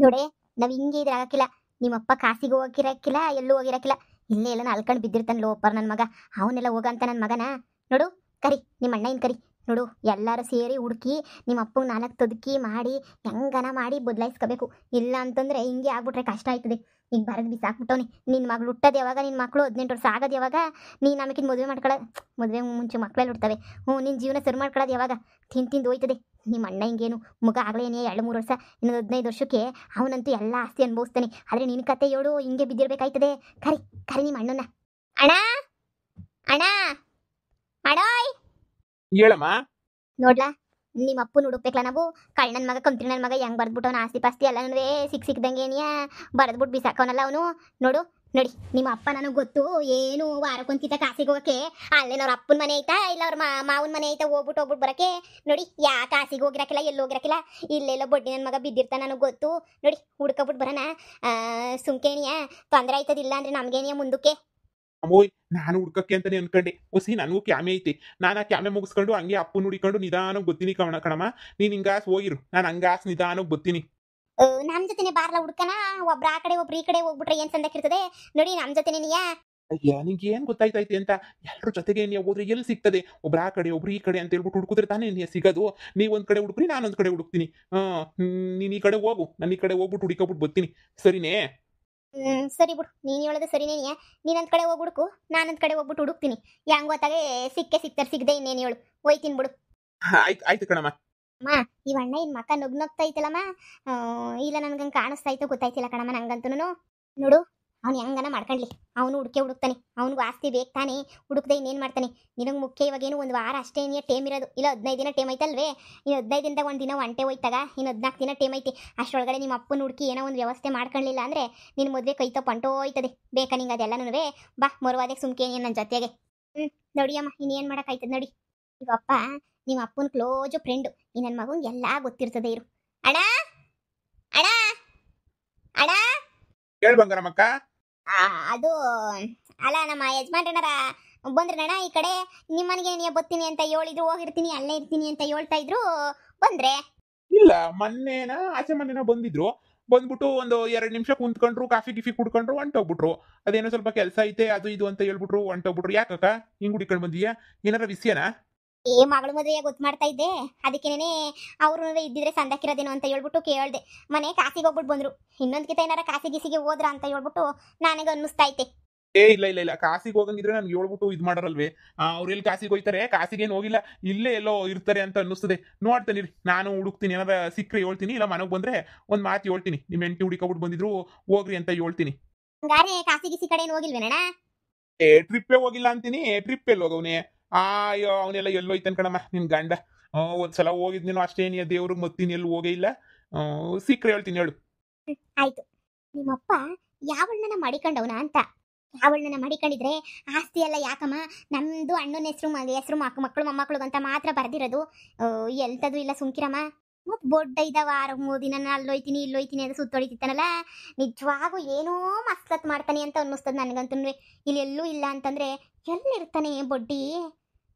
ನೋಡೆ, ನಾವ್ ಹಿಂಗೆ ಇದ್ರೆ ಆಗಕ್ಕಿಲ್ಲ. ನಿಮ್ಮಪ್ಪ ಕಾಸಿಗೆ ಹೋಗಿರಕ್ಕಿಲ್ಲ, ಎಲ್ಲೂ ಹೋಗಿರಕ್ಕಿಲ್ಲ. ಇಲ್ಲೇ ಎಲ್ಲ ಅಲ್ಕೊಂಡು ಬಿದ್ದಿರ್ತಾನೆ ಲೋಪರ್ ನನ್ನ ಮಗ. ಅವನ್ನೆಲ್ಲ ಹೋಗಂತ ನನ್ನ ಮಗನ. ನೋಡು, ಕರಿ ನಿಮ್ಮ ಅಣ್ಣ ಕರಿ. ನೋಡು, ಎಲ್ಲರೂ ಸೇರಿ ಹುಡುಕಿ ನಿಮ್ಮ ಅಪ್ಪಗೆ 4 ತೊದಕಿ ಮಾಡಿ ಹೆಂಗನ ಮಾಡಿ ಬದಲಾಯಿಸ್ಕೋಬೇಕು. ಇಲ್ಲ ಅಂತಂದ್ರೆ ಹಿಂಗೆ ಆಗ್ಬಿಟ್ರೆ ಕಷ್ಟ ಆಯ್ತದೆ. ಈಗ ಬರದ್ ಬಿಸಾಕ್ಬಿಟ್ಟವನಿ. ನಿನ್ನ ಮಗಳು ಹುಟ್ಟೋದು ಯಾವಾಗ? ನಿನ್ನ ಮಕ್ಕಳು 18 ವರ್ಷ ಆಗೋದು ಯಾವಾಗ? ನೀನು ನಮಗಿನ್ ಮದುವೆ ಮಾಡ್ಕೊಳ್ಳೋದು, ಮದುವೆ ಮುಂಚೆ ಮಕ್ಕಳೆಲ್ಲ ಹುಡ್ತವೆ. ನಿನ್ನ ಜೀವನ ಸರಿ ಮಾಡ್ಕೊಳ್ಳೋದು ಯಾವಾಗ? ತಿಂದು ಹೋಯ್ತದೆ. ನಿಮ್ಮ ಅಣ್ಣ ಹಿಂಗೇನು ಮಗ ಆಗಲೇ 2-3 ವರ್ಷ, ಇನ್ನು 15 ವರ್ಷಕ್ಕೆ ಅವನಂತೂ ಎಲ್ಲ ಆಸ್ತಿ ಅನುಭವಿಸ್ತಾನೆ. ಆದರೆ ನಿನ್ನ ಕತೆ ಹೇಳು, ಹಿಂಗೆ ಬಿದ್ದಿರ್ಬೇಕಾಯ್ತದೆ. ಕರಿ ಕರಿ ನಿಮ್ಮ ಅಣ್ಣನ. ಅಣ್ಣ ಅಣ್ಣ ಅಡೋಯ್ ಹೇಳಮ್ಮ. ನೋಡ್ಲಾ, ನಿಮ್ಮ ಅಪ್ಪನ ಹುಡುಕ್ಬೇಕಲ್ಲ ನಾವು. ಕಳ್ಳನ ಮಗ, ಕಂತ್ರಿ ನನ್ನ ಮಗ ಹೆಂಗ್ ಬರ್ದ್ಬಿಟ್ಟವನ ಆಸ್ತಿ ಪಾಸ್ತಿ ಎಲ್ಲನೂ ಸಿಕ್ದಂಗೆ ಏನಿಯಾ ಬರೆದ್ಬಿಟ್ಟು ಬಿಸಾಕವನಲ್ಲ ಅವನು. ನೋಡು ನೋಡಿ, ನಿಮ್ಮ ಅಪ್ಪ ನನಗೆ ಗೊತ್ತು. ಏನು ವಾರಕ್ಕೊಂದ್ಕಿತ ಕಾಸಿಗೆ ಹೋಗಕ್ಕೆ ಅಲ್ಲೇನವ್ರ ಅಪ್ಪನ ಮನೆ ಐತಾ ಇಲ್ಲ ಅವ್ರ ಮಾವನ ಮನೆ ಐತಾ ಹೋಗ್ಬಿಟ್ಟು ಬರಕ್ಕೆ. ನೋಡಿ, ಯಾ ಕಾಸಿಗೆ ಹೋಗಿರಕ್ಕಿಲ್ಲ, ಎಲ್ಲೂ ಹೋಗಿರಕ್ಕಿಲ್ಲ. ಇಲ್ಲೆಲ್ಲೋ ಬಡ್ಡಿ ನನ್ನ ಮಗ ಬಿದ್ದಿರ್ತಾನೆ, ನನಗೆ ಗೊತ್ತು. ನೋಡಿ, ಹುಡ್ಕೊಬಿಟ್ಟು ಬರೋಣ. ಸುಮ್ಕೇನಿಯಾ ತೊಂದರೆ ಆಯ್ತದಿಲ್ಲ ಅಂದ್ರೆ ನಮ್ಗೇನಿಯಾ ಮುಂದಕ್ಕೆ. ಅಮ್ಮೋಯ್, ನಾನು ಹುಡ್ಕಕ್ಕೆ ಅಂತಾನೆ ಅನ್ಕೊಂಡೆ. ಹೊಸಿ ನನಗೂ ಕ್ಯಾಮೆ ಐತಿ. ನಾನು ಆ ಕ್ಯಾಮೆ ಮುಗಿಸ್ಕೊಂಡು ಹಂಗೆ ಅಪ್ಪನ ಹುಡಿಕೊಂಡು ನಿಧಾನಕ್ಕೆ ಬತ್ತೀನಿ ಕಣಮ್ಮ. ನೀನು ಹಿಂಗಾಸ್ ಹೋಗಿರು, ನಾನು ಹಂಗಾಸ್ ನಿಧಾನಕ್ಕೆ ಬತ್ತೀನಿ. ನಮ್ ಜೊತೆನೆ ಬಾರ್ಲ ಹುಡ್ಕನ. ಒಬ್ರ ಆ ಕಡೆ ಒಬ್ರು ಈ ಕಡೆ ಹೋಗ್ಬಿಟ್ರೆ ಏನ್ ಸಂದಕ್ಕಿರ್ತದೆ. ನೋಡಿ, ನಮ್ ಜೊತೆನೆ ನೀಯಾ. ಅಯ್ಯ, ನಿಂಗೆ ಏನ್ ಗೊತ್ತಾಯ್ತೈತಿ ಅಂತ. ಎಲ್ಲರ ಜೊತೆಗೆ ನೀವು ಹೋದ್ರೆ ಎಲ್ಲಿ ಸಿಗ್ತದೆ? ಒಬ್ರ ಆ ಕಡೆ ಒಬ್ರು ಈ ಕಡೆ ಅಂತ ಹೇಳ್ಬಿಟ್ಟು ಹುಡುಕಿದ್ರೆ ತಾನೇ ನೀ ಸಿಗೋದು. ನೀವು ಒಂದ್ ಕಡೆ ಹುಡುಕ್ರಿ, ನಾನೊಂದ್ ಕಡೆ ಹುಡುಕ್ತೀನಿ. ನೀನ್ ಈ ಕಡೆ ಹೋಗು, ನಾನು ಈ ಕಡೆ ಹೋಗ್ಬಿಟ್ಟು ಹುಡುಕಬಿಟ್ಟು ಬರ್ತೀನಿ. ಸರಿನೇ? ಸರಿ ಬಿಡು, ನೀನು ಹೇಳೋದು ಸರಿನೇನಿಯಾ. ನೀನೊಂದ್ ಕಡೆ ಹೋಗಿ ಹುಡುಕು, ನಾನೊಂದ್ ಕಡೆ ಹೋಗ್ಬಿಟ್ಟು ಹುಡುಕ್ತೀನಿ. ಹೆಂಗ್ ಗೊತ್ತಾಗೆ ಸಿಗ್ತಾರೆ, ಸಿಗದೆ ಇನ್ನೇನು ಹೇಳು. ಹೋಯ್ತೀನಿ ಬಿಡು. ಆಯ್ತು ಕಣಮ್ಮ. ಅಮ್ಮ, ಇವಣ್ಣ ಇನ್ ಮಕ್ಕ ನುಗ್ನೋಗ್ತಾ ಐತಲ್ಲಮ್ಮ. ಇಲ್ಲ ನನ್ಗಂಗೆ ಕಾಣಿಸ್ತಾ ಇತ್ತು, ಗೊತ್ತಾಯ್ತಿಲ್ಲ ಕಣಮ್ಮ ನಂಗಂತೂ. ನೋಡು, ಅವ್ನು ಹೆಂಗನ ಮಾಡ್ಕೊಂಡ್ಲಿ, ಅವನು ಹುಡುಕ್ತಾನೆ. ಅವ್ನಿಗೂ ಆಸ್ತಿ ಬೇಕು ತಾನೆ, ಹುಡುಕ್ದೆ ಇನ್ನೇನು ಮಾಡ್ತಾನೆ. ನಿನಗೆ ಮುಖ್ಯ ಇವಾಗೇನು 1 ವಾರ ಅಷ್ಟೇ ಟೇಮ್ ಇರೋದು. ಇಲ್ಲ 15 ದಿನ ಟೇಮ್ ಐತಲ್ವೇ? ಇನ್ನು 15 ದಿನದಾಗ 1 ದಿನ ಒಂಟೆ ಹೋಯ್ತಾಗ, ಇನ್ನು 14 ದಿನ ಟೇಮ್ ಐತಿ. ಅಷ್ಟರೊಳಗಡೆ ನಿಮ್ಮ ಅಪ್ಪನ ಹುಡುಕಿ ಏನೋ ಒಂದು ವ್ಯವಸ್ಥೆ ಮಾಡ್ಕೊಳ್ಳಿಲ್ಲ ಅಂದ್ರೆ ನಿನ್ನ ಮದುವೆ ಕೈ ತಪ್ಪಂಟೋ ಹೋಯ್ತದೆ. ಬೇಕಾ ನಿಂಗೆ ಅದೆಲ್ಲನೂ? ಬಾ, ಮರುವಾದಕ್ಕೆ ಸುಮ್ಕೆ ನನ್ನ ಜೊತೆಗೆ. ನೋಡಿಯಮ್ಮ, ಇನ್ನೇನು ಮಾಡೋಕ್ಕಾಯ್ತದೆ ನೋಡಿ. ಈಗ ಅಪ್ಪ ನಿಮ್ಮ ಅಪ್ಪನ ಕ್ಲೋಜು ಫ್ರೆಂಡು. ಈ ನನ್ನ ಮಗಂಗೆ ಎಲ್ಲ ಗೊತ್ತಿರ್ತದೆ. ಇರು. ಅಣ್ಣ ಅಣ್ಣ ಅಣ್ಣ ಹೇಳ್ ಬಂಗಾರಮ್ಮಕ್ಕ. ಅದು ಅಲ್ಲ, ನಮ್ಮ ಯಜಮಾನ್ರನಾರ ಬಂದ್ರಣ್ಣ ಈ ಕಡೆ. ನಿಮ್ಮನೆಗೆ ನೀ ಬರ್ತೀನಿ ಅಂತ ಹೇಳಿದ್ರು, ಹೋಗಿರ್ತೀನಿ ಅಲ್ಲೇ ಇರ್ತೀನಿ ಅಂತ ಹೇಳ್ತಾ ಇದ್ರು. ಬಂದ್ರೆ ಇಲ್ಲ, ಮೊನ್ನೆನ ಆಚೆ ಮೊನ್ನೆನ ಬಂದಿದ್ರು. ಬಂದ್ಬಿಟ್ಟು ಒಂದು 2 ನಿಮಿಷ ಕುಂತ್ಕೊಂಡ್ರು, ಕಾಫಿ ಗಿಫಿ ಕುಡ್ಕೊಂಡ್ರು, ಹೊಂಟೋಗ್ಬಿಟ್ರು. ಅದೇನೋ ಸ್ವಲ್ಪ ಕೆಲಸ ಐತೆ ಅದು ಇದು ಅಂತ ಹೇಳ್ಬಿಟ್ರು, ಹೊಂಟೋಗ್ಬಿಟ್ರು. ಯಾಕಕ್ಕ ಹಿಂಗ್ ಹುಡಿಕೊಂಡು ಬಂದೀಯಾ? ಏನಾರ ವಿಷಯನಾ? ಮಗಳು ಮದುವೆ ಗೊತ್ತು ಮಾಡ್ತಾ ಇದ್ದೆ. ಅದಕ್ಕೇನೆ ಅವರು ಇದ್ದಿದ್ರೆ ಸಂದಕ್ಕಿರೋದೇನೋ ಅಂತ ಹೇಳ್ಬಿಟ್ಟು ಕೇಳ್ದೆ. ಮನೆ ಕಾಸಿಗೆ ಹೋಗ್ಬಿಟ್ಟು ಬಂದ್ರು. ಇನ್ನೊಂದ್ಕಿತ ಏನಾರ ಕಾಸಿ ಗೀಸಿಗೆ ಹೋದ್ರ ಅಂತ ಹೇಳ್ಬಿಟ್ಟು ನನಗೆ ಅನ್ನಿಸ್ತಾ ಐತೆ. ಇಲ್ಲ, ಕಾಸಿಗೆ ಹೋಗಂಗಿದ್ರೆ ನನ್ಗೆ ಹೇಳ್ಬಿಟ್ಟು ಇದು ಮಾಡಾರಲ್ವೇ? ಅವ್ರು ಎಲ್ಲಿ ಕಾಸಿಗೆ ಹೋಯ್ತಾರೆ? ಕಾಸಿಗೇನು ಹೋಗಿಲ್ಲ, ಇಲ್ಲೇ ಎಲ್ಲೋ ಇರ್ತಾರೆ ಅಂತ ಅನ್ನಿಸ್ತದೆ. ನೋಡ್ತೀನಿ, ನಾನು ಹುಡುಕ್ತೀನಿ. ಏನಾರ ಸಿಕ್ಕರೆ ಹೇಳ್ತೀನಿ, ಇಲ್ಲ ಮನೆಗೆ ಬಂದ್ರೆ ಒಂದ್ ಮಾತು ಹೇಳ್ತೀನಿ. ನಿಮ್ಮ ಹೆಂಡತಿ ಹುಡುಕಬಿಟ್ಟು ಬಂದಿದ್ರು, ಹೋಗ್ರಿ ಅಂತ ಹೇಳ್ತೀನಿ. ಹಂಗಾರೆ ಕಾಸಿ ಗೀಸಿ ಕಡೆ ಏನು ಹೋಗಿಲ್ವೇನಣ್ಣ? ಟ್ರಿಪ್ಪೇ ಹೋಗಿಲ್ಲ ಅಂತೀನಿ. ಟ್ರಿಪ್ ಎಲ್ಲಿ ಹೋಗವನೇ? ಅಯ್ಯೋ, ಅವನೆಲ್ಲ ಎಲ್ಲೋಯ್ತಾನ ಕಣಮ್ಮ ನಿನ್ ಗಂಡ. ಒಂದ್ಸಲ ಹೋಗಿದ್ನೇನೋ ಅಷ್ಟೇ. ನೀ ದೇವ್ರಿಗೆ ಮತ್ತೀನಿ, ಎಲ್ಲೂ ಹೋಗೇ ಇಲ್ಲ. ಸಿಕ್ಕರೆ ಹೇಳ್ತೀನಿ, ಹೇಳು. ಆಯ್ತು. ನಿಮ್ಮಪ್ಪ ಯಾವಣ್ಣನ ಮಾಡಿಕೊಂಡವನ ಅಂತ. ಯಾವಣ್ಣನ ಮಾಡಿಕೊಂಡಿದ್ರೆ ಆಸ್ತಿ ಎಲ್ಲ ಯಾಕಮ್ಮ? ನಮ್ದು ಅಣ್ಣನ ಹೆಸರು ಮಕ್ಕಳು ಮೊಮ್ಮಕ್ಕಳು ಅಂತ ಮಾತ್ರ ಬರ್ದಿರೋದು. ಎಲ್ತದು ಇಲ್ಲ, ಸುಮ್ಕಿರಮ್ಮ. ಮತ್ ಬೊಡ್ಡ ಇದ್ದಾವ 6-3 ದಿನ ಅಲ್ಲೋಯ್ತೀನಿ ಇಲ್ಲೋಯ್ತೀನಿ ಅಂತ ಸುತ್ತೊಳಿತಿತ್ತಾನಲ್ಲ. ನಿಜವಾಗೂ ಏನೋ ಮಸ್ಕತ್ ಮಾಡ್ತಾನೆ ಅಂತ ಅನ್ನಿಸ್ತದ ನನಗಂತೂ. ಇಲ್ಲಿ ಎಲ್ಲೂ ಇಲ್ಲ ಅಂತಂದ್ರೆ ಎಲ್ಲಿರ್ತಾನೆ ಬೊಡ್ಡಿ?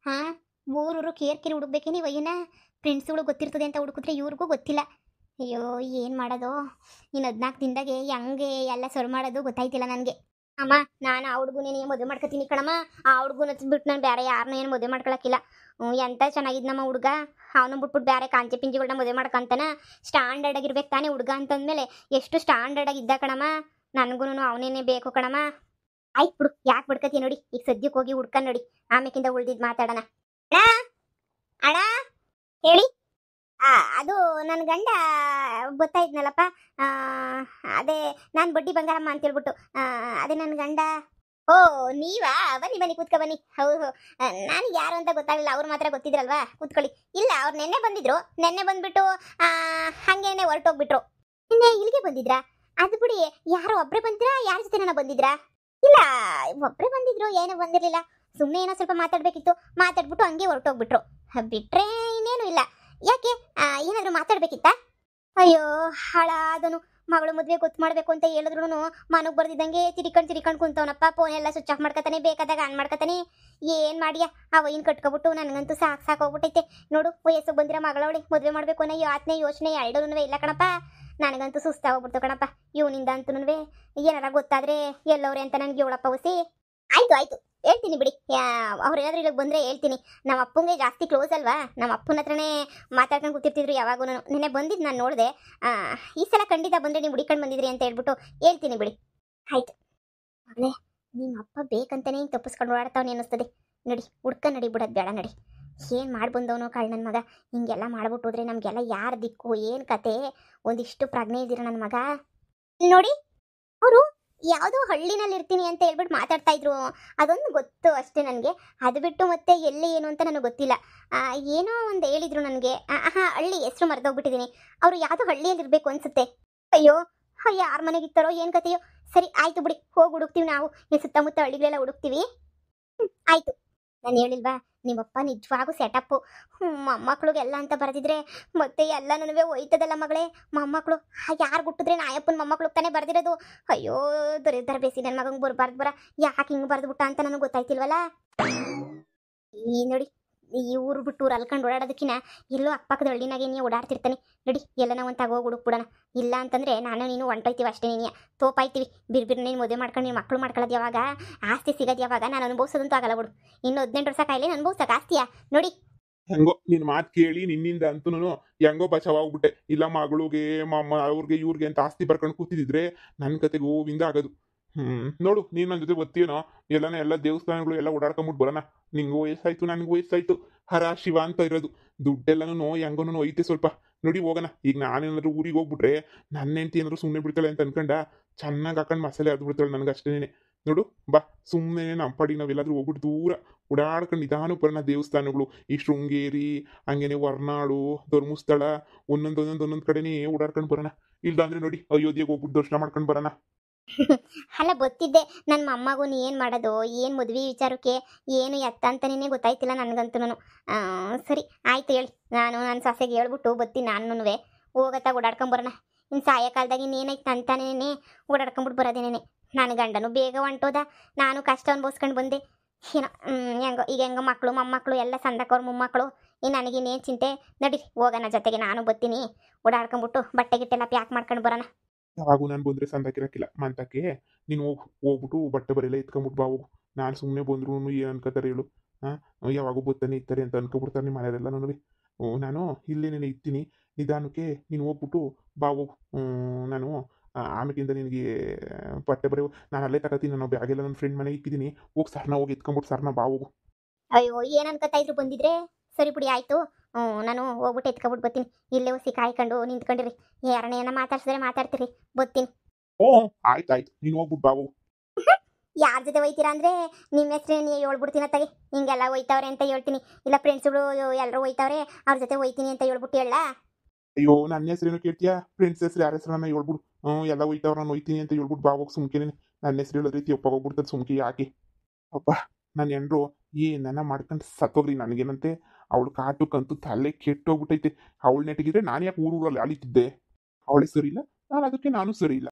ಹಾ, ಊರೂರು ಕೇರ್ ಹುಡುಕ್ಬೇಕೇನಿ ವಯ್ಯನ. ಫ್ರೆಂಡ್ಸ್ಗಳು ಗೊತ್ತಿರ್ತದೆ ಅಂತ ಹುಡುಕಿದ್ರೆ ಇವ್ರಿಗೂ ಗೊತ್ತಿಲ್ಲ. ಅಯ್ಯೋ, ಏನು ಮಾಡೋದು? ಇನ್ನು 14 ದಿನದಾಗೆ ಹೆಂಗೆ ಎಲ್ಲ ಸೊರು ಮಾಡೋದು ಗೊತ್ತಾಯ್ತಿಲ್ಲ ನನಗೆ. ಅಮ್ಮ, ನಾನು ಆ ಹುಡುಗನೇ ಮದುವೆ ಮಾಡ್ಕೊತೀನಿ ಕಣಮ್ಮ. ಆ ಹುಡುಗನ ಬಿಟ್ಟು ನಾನು ಬೇರೆ ಯಾರನ್ನ ಏನು ಮದುವೆ ಮಾಡ್ಕೊಳಕ್ಕಿಲ್ಲ. ಎಂತ ಚೆನ್ನಾಗಿದ್ನಮ್ಮ ಹುಡುಗ. ಅವನು ಬಿಟ್ಬಿಟ್ಟು ಬೇರೆ ಕಾಂಚೆ ಪಿಂಜಿಗಳನ್ನ ಮದುವೆ ಮಾಡ್ಕೊಂತಾನ. ಸ್ಟ್ಯಾಂಡರ್ಡ್ ಆಗಿರ್ಬೇಕು ತಾನೇ ಹುಡುಗ ಅಂತಂದ್ಮೇಲೆ. ಎಷ್ಟು ಸ್ಟ್ಯಾಂಡರ್ಡ್ ಆಗಿದ್ದ ಕಣಮ್ಮ. ನನಗೂ ಅವನೇನೆ ಬೇಕು ಕಣಮ್ಮ. ಆಯ್ತು ಬಿಡು, ಯಾಕೆ ಬಿಡ್ಕತಿ ನೋಡಿ. ಈಗ ಸದ್ಯಕ್ಕೆ ಹೋಗಿ ಹುಡ್ಕೊಂಡು ನೋಡಿ, ಆಮೇಕಿಂದ ಉಳ್ದಿದ್ದು ಮಾತಾಡೋಣ. ಅಣ್ಣ ಅಣ್ಣ ಹೇಳಿ. ಅದು ನನ್ನ ಗಂಡ ಗೊತ್ತಾಯ್ತನಲ್ಲಪ್ಪ. ಅದೇ ನಾನು ಬಡ್ಡಿ ಬಂಗಾರಮ್ಮ ಅಂತ ಹೇಳ್ಬಿಟ್ಟು. ಅದೇ ನನ್ನ ಗಂಡ. ಓ, ನೀವಾ? ಬನ್ನಿ ಕೂತ್ಕೊ ಬನ್ನಿ. ಹೌದು, ನಾನು ಯಾರು ಅಂತ ಗೊತ್ತಾಗಲಿಲ್ಲ. ಅವ್ರು ಮಾತ್ರ ಗೊತ್ತಿದ್ರಲ್ವಾ, ಕೂತ್ಕೊಳ್ಳಿ. ಇಲ್ಲ, ಅವ್ರು ನೆನ್ನೆ ಬಂದಿದ್ರು. ನೆನ್ನೆ ಬಂದ್ಬಿಟ್ಟು ಹಂಗೇನೆ ಹೊರಟೋಗ್ಬಿಟ್ರು. ನಿನ್ನೆ ಇಲ್ಲಿಗೆ ಬಂದಿದ್ರಾ? ಅದು ಬಿಡಿ, ಯಾರೋ ಒಬ್ಬರೇ ಬಂದಿದ್ರಾ? ಯಾರ ಜೊತೆ ನಾನು ಬಂದಿದ್ರಾ? ಇಲ್ಲ, ಒಬ್ಬರೇ ಬಂದಿದ್ರು, ಏನೋ ಬಂದಿರಲಿಲ್ಲ. ಸುಮ್ಮನೆ ಏನೋ ಸ್ವಲ್ಪ ಮಾತಾಡ್ಬೇಕಿತ್ತು, ಮಾತಾಡ್ಬಿಟ್ಟು ಹಂಗೆ ಹೊರಟೋಗ್ಬಿಟ್ರು. ಬಿಟ್ರೆ ಇನ್ನೇನು ಇಲ್ಲ. ಯಾಕೆ, ಏನಾದರೂ ಮಾತಾಡ್ಬೇಕಿತ್ತಾ? ಅಯ್ಯೋ, ಹಾಳಾದನು. ಮಗಳು ಮದುವೆ ಗೊತ್ತು ಮಾಡಬೇಕು ಅಂತ ಹೇಳಿದ್ರು ಮನಗ್ ಬರ್ದಿದ್ದಂಗೆ ತಿರ್ಕೊಂಡು ಕುಂತವನಪ್ಪ. ಫೋನ್ ಎಲ್ಲ ಸ್ವಿಚ್ ಆಫ್ ಮಾಡ್ಕೊತಾನೆ, ಬೇಕಾದಾಗ ಆನ್ ಮಾಡ್ಕೊತಾನೆ. ಏನ್ ಮಾಡಿಯ ಆ ವೈನ್ ಕಟ್ಕೊಬಿಟ್ಟು ನನಗಂತೂ ಸಾಕಾಗೋಗ್ಬಿಟ್ಟೈತೆ. ನೋಡು, ವಯಸ್ಸು ಬಂದಿರೋ ಮಗಳವಳಿ ಮದುವೆ ಮಾಡಬೇಕು ಅನ್ನೋ ಯೋಚನೆ ಎರಡೂ ಇಲ್ಲ ಕಣಪ್ಪ. ನನಗಂತೂ ಸುಸ್ತಾಗೋಗ್ಬಿಡ್ತು ಕಣಪ್ಪ ಇವನಿಂದ ಅಂತೂ. ಏನಾರ ಗೊತ್ತಾದ್ರೆ ಎಲ್ಲವ್ರೆ ಅಂತ ನನಗೆ ಹೇಳಪ್ಪ ಹುಸಿ. ಆಯ್ತು ಹೇಳ್ತೀನಿ ಬಿಡಿ. ಅವ್ರೇನಾದ್ರೂ ಇಲ್ಲಿಗೆ ಬಂದರೆ ಹೇಳ್ತೀನಿ. ನಮ್ಮ ಅಪ್ಪಂಗೆ ಜಾಸ್ತಿ ಕ್ಲೋಸ್ ಅಲ್ವಾ, ನಮ್ಮ ಅಪ್ಪನ ಹತ್ರನೇ ಮಾತಾಡ್ಕೊಂಡು ಕೂತಿರ್ತಿದ್ರು ಯಾವಾಗೂ. ನಿನ್ನೆ ಬಂದಿದ್ದು ನಾನು ನೋಡಿದೆ. ಈ ಸಲ ಖಂಡಿತ ಬಂದರೆ ನೀವು ಹುಡಿಕೊಂಡು ಬಂದಿದ್ರಿ ಅಂತ ಹೇಳ್ಬಿಟ್ಟು ಹೇಳ್ತೀನಿ ಬಿಡಿ. ಆಯ್ತು ಮಗಳೇ, ನಿಮ್ಮ ಅಪ್ಪ ಬೇಕಂತಾನೆ ಹಿಂಗೆ ತಪ್ಪಿಸ್ಕೊಂಡು ಓಡಾಡ್ತಾವನೆ ಅನ್ನಿಸ್ತದೆ. ನಡಿ ನಡಿ ಬಿಡೋದು ಬೇಡ, ನಡಿ. ಏನು ಮಾಡಿ ಬಂದವನು ಕಾಳು ನನ್ನ ಮಗ. ಹಿಂಗೆಲ್ಲ ಮಾಡ್ಬಿಟ್ಟು ಹೋದ್ರೆ ನಮಗೆಲ್ಲ ಯಾರು ದಿಕ್ಕು, ಏನು ಕತೆ? ಒಂದಿಷ್ಟು ಪ್ರಜ್ಞೆ ಇದ್ದೀರ ನನ್ನ ಮಗ. ನೋಡಿ, ಅವರು ಯಾವುದೋ ಹಳ್ಳಿನಲ್ಲಿ ಇರ್ತೀನಿ ಅಂತ ಹೇಳ್ಬಿಟ್ಟು ಮಾತಾಡ್ತಾ ಇದ್ರು. ಅದೊಂದು ಗೊತ್ತು ಅಷ್ಟೇ ನನಗೆ. ಅದು ಬಿಟ್ಟು ಮತ್ತೆ ಎಲ್ಲಿ ಏನು ಅಂತ ನನಗೆ ಗೊತ್ತಿಲ್ಲ. ಏನೋ ಒಂದು ಹೇಳಿದ್ರು ನನಗೆ. ಹಳ್ಳಿ ಹೆಸರು ಮರೆದೋಗ್ಬಿಟ್ಟಿದ್ದೀನಿ. ಅವರು ಯಾವುದೋ ಹಳ್ಳಿಯಲ್ಲಿ ಇರಬೇಕು ಅನ್ಸುತ್ತೆ. ಅಯ್ಯೋ, ಯಾರ ಮನೆಗಿತ್ತಾರೋ ಏನು ಕತೆಯೋ. ಸರಿ ಆಯ್ತು ಬಿಡಿ, ಹೋಗಿ ಹುಡುಕ್ತೀವಿ ನಾವು. ಈ ಸುತ್ತಮುತ್ತ ಹಳ್ಳಿಗಳೆಲ್ಲ ಹುಡುಕ್ತೀವಿ. ಆಯ್ತು. ನಾನು ಹೇಳಿಲ್ವಾ, ನಿಮ್ಮಪ್ಪ ನಿಜವಾಗೂ ಸೆಟಪ್ಪು. ಮೊಮ್ಮಕ್ಳಿಗೆಲ್ಲ ಅಂತ ಬರೆದಿದ್ರೆ ಮತ್ತೆ ಎಲ್ಲನೂ ಒಯ್ತದಲ್ಲ ಮಗಳೇ. ಮೊಮ್ಮಕ್ಕಳು ಯಾರು ಹುಟ್ಟಿದ್ರೆ ನಾಯಪ್ಪನ ಮೊಮ್ಮಕ್ಳು ತಾನೇ ಬರ್ದಿರೋದು. ಅಯ್ಯೋ ದೊರೆದಾರ ಬೇಸಿ ನನ್ನ ಮಗಂಗೆ ಬರಬಾರ್ದು ಯಾಕೆ ಹಿಂಗೆ ಬರೆದ್ಬಿಟ್ಟ ಅಂತ ನನಗೆ ಗೊತ್ತಾಯ್ತಿಲ್ವಲ್ಲ. ಈ ನೋಡಿ, ಈ ಊರು ಬಿಟ್ಟು ಊರು ಅಲ್ಕೊಂಡು ಓಡಾಡೋದಕ್ಕಿನ್ನ ಎಲ್ಲೋ ಅಕ್ಕಪಕ್ಕದ ಹಳ್ಳಿನಾಗೆ ನೀವು ಓಡಾಡ್ತಿರ್ತಾನೆ. ನಡಿ ಎಲ್ಲನ ಒಂದು ತಗೋ ಹುಡುಕ್ಬಿಡೋಣ. ಇಲ್ಲ ಅಂತಂದರೆ ನಾನು ನೀನು ಹೊಂಟೋಯ್ತೀವಿ ಅಷ್ಟೇ. ನೀನು ತೋಪಾಯ್ತೀವಿ. ಬಿರ್ಬಿರ್ ನೀನು ಮದುವೆ ಮಾಡ್ಕೊಂಡು ನೀನು ಮಕ್ಕಳು ಮಾಡ್ಕೊಳ್ಳೋದು ಯಾವಾಗ, ಆಸ್ತಿ ಸಿಗೋದು ಯಾವಾಗ? ನಾನು ಅನುಭವಿಸೋದಂತೂ ಆಗಲ್ಲ ಬಿಡು. ಇನ್ನು 18 ವರ್ಷ ಕಾಯಿಲೆ ಅನುಭವಿಸೋಕೆ ಆಸ್ತಿಯಾ? ನೋಡಿ ಹೆಂಗೋ ನಿನ್ ಮಾತು ಕೇಳಿ ನಿನ್ನಿಂದ ಅಂತೂ ಹೆಂಗೋ ಬಚಾವಾಗ್ಬಿಟ್ಟೆ. ಇಲ್ಲ ಮಗಳಿಗೆ ಅವ್ರಿಗೆ ಇವ್ರಿಗೆ ಅಂತ ಆಸ್ತಿ ಬರ್ಕೊಂಡು ಕೂತಿದ್ರೆ ನನ್ನ ಕತೆ ಗೋವಿಂದ ಆಗೋದು. ನೋಡು, ನೀನು ನನ್ನ ಜೊತೆ ಗೊತ್ತೇನೋ, ಎಲ್ಲ ದೇವಸ್ಥಾನಗಳು ಎಲ್ಲ ಓಡಾಡ್ಕೊಂಬಿಟ್ಟು ಬರೋಣ. ನಿಂಗೂ ವಯಸ್ಸಾಯ್ತು, ನನಗೂ ವಯಸ್ಸಾಯ್ತು. ಹರ ಶಿವ ಅಂತ ಇರೋದು. ದುಡ್ಡೆಲ್ಲನೂ ಹೆಂಗೋನೂ ಐತೆ ಸ್ವಲ್ಪ. ನೋಡಿ ಹೋಗೋಣ. ಈಗ ನಾನೇನಾದ್ರು ಊರಿಗೆ ಹೋಗ್ಬಿಟ್ರೆ ನನ್ನ ಹೆಂಡತಿ ಏನಾದ್ರು ಸುಮ್ಮನೆ ಬಿಡ್ತಾಳೆ ಅಂತ ಅನ್ಕೊಂಡ ಚೆನ್ನಾಗಿ ಹಾಕೊಂಡು ಮಸಾಲೆ ಅದ್ ಬಿಡ್ತಾಳೆ ನನಗೆ ಅಷ್ಟೇನೆ. ನೋಡು ಬಾ, ಸುಮ್ಮನೆ ನಮ್ಮ ಪಾಡಿಗೆ ನಾವೆಲ್ಲಾದ್ರೂ ಹೋಗ್ಬಿಟ್ಟು ದೂರ ಓಡಾಡ್ಕೊಂಡು ನಿಧಾನ ಬರೋಣ. ದೇವಸ್ಥಾನಗಳು ಈ ಶೃಂಗೇರಿ, ಹಂಗೇನೆ ಹೊರನಾಡು, ಧರ್ಮಸ್ಥಳ, ಒಂದೊಂದು ಕಡೆನೇ ಓಡಾಡ್ಕೊಂಡು ಬರೋಣ. ಇಲ್ಲಾಂದ್ರೆ ನೋಡಿ ಅಯೋಧ್ಯೆಗೆ ಹೋಗ್ಬಿಟ್ಟು ದರ್ಶನ ಮಾಡ್ಕೊಂಡು ಬರೋಣ. ಅಲ್ಲ ಗೊತ್ತಿದ್ದೆ ನನ್ನ ಮೊಮ್ಮಗೂ ಏನು ಮಾಡೋದು, ಏನು ಮದುವೆ ವಿಚಾರಕ್ಕೆ ಏನು ಎತ್ತ ಅಂತನೇ ಗೊತ್ತಾಯ್ತಿಲ್ಲ ನನಗಂತೂ. ಸರಿ ಆಯ್ತು ಹೇಳಿ. ನಾನು ನನ್ನ ಸೊಸೆಗೆ ಹೇಳ್ಬಿಟ್ಟು ಬತ್ತೀನಿ. ನಾನು ಹೋಗತ್ತಾ ಓಡಾಡ್ಕೊಂಬರೋಣ. ಇನ್ನು ಸಾಯಂಕಾಲದಾಗ ಇನ್ನೇನೈತೆ ಅಂತಾನೇ ಓಡಾಡ್ಕೊಂಬಿಟ್ಟು ಬರೋದೇನೇನೆ. ನನ್ನ ಗಂಡನು ಬೇಗ ಹೊಂಟೋದ, ನಾನು ಕಷ್ಟ ಅನ್ಭವಿಸ್ಕೊಂಡು ಬಂದೆ. ಏನೋ ಹೆಂಗೋ ಮಕ್ಕಳು ಮೊಮ್ಮಕ್ಕಳು ಎಲ್ಲ ಸಂದಕ್ಕವ್ರ ಮೊಮ್ಮಕ್ಕಳು. ನನಗಿನ್ನೇನು ಚಿಂತೆ. ನಡಿ ಹೋಗೋಣ ಜೊತೆಗೆ, ನಾನು ಬತ್ತೀನಿ. ಓಡಾಡ್ಕೊಂಬಿಟ್ಟು ಬಟ್ಟೆ ಗಿಟ್ಟೆಲ್ಲ ಪ್ಯಾಕ್ ಮಾಡ್ಕೊಂಡು ಬರೋಣ. ಯಾವಾಗೂ ನಾನು ಬಂದರೆ ಸಂದಾಕಿರಕ್ಕಿಲ್ಲ ಮಂತಕ್ಕೆ. ನೀನು ಹೋಗ್ಬಿಟ್ಟು ಬಟ್ಟೆ ಬರೆಲ್ಲ ಎತ್ಕೊಂಬಿಟ್ಟು ಬಾ ಹೋಗು. ನಾನು ಸುಮ್ಮನೆ ಬಂದ್ರು ಏನು ಅನ್ಕೋತಾರೆ ಹೇಳು? ಯಾವಾಗೂ ಬತ್ತಾನೆ ಇರ್ತಾರೆ ಅಂತ ಅನ್ಕೊಬಿಡ್ತಾರೆ ನಿಮ್ಮ ಮನೆಯವರೆಲ್ಲ. ನಾನು ಇಲ್ಲೇನೇ ಇರ್ತೀನಿ ನಿಧಾನಕ್ಕೆ. ನೀನು ಹೋಗ್ಬಿಟ್ಟು ಬಾ ಹೋಗು. ನಾನು ಆಮೇಲಿಂದ ನಿನಗೆ ಬಟ್ಟೆ ಬರೆಯೋ ನಾನು ಅಲ್ಲೇ ತಗೋತೀನಿ. ನಾನು ಬ್ಯಾಗೆಲ್ಲ ನನ್ನ ಫ್ರೆಂಡ್ ಮನೆಗೆ ಇಕ್ಕಿದ್ದೀನಿ. ಹೋಗಿ ಸರ್ನ ಹೋಗಿ ಎತ್ಕೊಂಬಿಟ್ಟು ಸರ್ನ ಬಾ ಹೋಗು. ಅಯ್ಯೋ, ಏನು ಅನ್ಕೋತಾ ಇದ್ರು ಬಂದಿದ್ರೆ ಸರಿ ಬಿಡಿ ಆಯಿತು. ನಾನು ಹೋಗ್ಬಿಟ್ಟು ಎತ್ಕೊಬಿಟ್ಟು ಬರ್ತೀನಿ. ಇಲ್ಲೇ ಹೊಸಿ ಕಾಯ್ಕೊಂಡು ನಿಂತ್ಕೊಂಡಿರಿ. ಯಾರನ್ನ ಏನೋ ಮಾತಾಡ್ಸಿದ್ರೆ ಮಾತಾಡ್ತೀರಿ, ಬರ್ತೀನಿ. ಆಯ್ತಾಯ್ತು, ನೀನು ಹೋಗ್ಬಿಟ್ಟು ಬಾ ಹೋಗು. ಯಾರ ಜೊತೆ ಹೋಯ್ತೀರಾ ಅಂದರೆ ನಿಮ್ಮ ಹೆಸ್ರು ನೀವು ಹೇಳ್ಬಿಡ್ತೀನಿ ಅತ್ತಾಗೆ. ಹಿಂಗೆಲ್ಲ ಹೋಯ್ತವ್ರೆ ಅಂತ ಹೇಳ್ತೀನಿ. ಇಲ್ಲ ಫ್ರೆಂಡ್ಸ್ಗಳು ಎಲ್ಲರೂ ಹೋಯ್ತವ್ರೆ, ಅವ್ರ ಜೊತೆ ಹೋಯ್ತೀನಿ ಅಂತ ಹೇಳ್ಬಿಟ್ಟು ಹೇಳ. ಅಯ್ಯೋ, ನನ್ನ ಹೆಸ್ರೇನು ಕೇಳ್ತೀಯಾ? ಫ್ರೆಂಡ್ಸ್ ಹೆಸ್ರು ಯಾರ ಹೆಸ್ರನ್ನ ಹೇಳ್ಬಿಡು. ಎಲ್ಲ ಹೋಯ್ತವ್ರು, ನಾನು ಹೋಯ್ತೀನಿ ಅಂತ ಹೇಳ್ಬಿಟ್ಟು ಬಾ ಹೋಗಿ. ಸುಮ್ಕೇನೆ ನನ್ನ ಹೆಸ್ರು ಹೇಳೋದ್ ರೀತಿ ಒಪ್ಪಾಗೋಗ್ಬಿಡ್ತದೆ. ಸುಮ್ಕಿ ಯಾಕೆ ಅಪ್ಪ? ನನ್ನ ಹೆಂಡ್ರು ಏನನ್ನ ಮಾಡ್ಕೊಂಡು ಸತ್ತೋಗ್ರಿ. ನನಗೇನಂತೆ ಅವಳು ಕಾಟಕ್ಕಂತೂ ತಲೆ ಕೆಟ್ಟೋಗ್ಬಿಟ್ಟೈತೆ. ಅವಳು ನೆಟ್ಟಿಗಿದ್ರೆ ನಾನು ಯಾಕೆ ಊರಲ್ಲಿ ಅಲಿತಿದ್ದೆ? ಅವಳೇ ಸರಿ ಇಲ್ಲ, ನಾನು ಅದಕ್ಕೆ ನಾನು ಸರಿ ಇಲ್ಲ.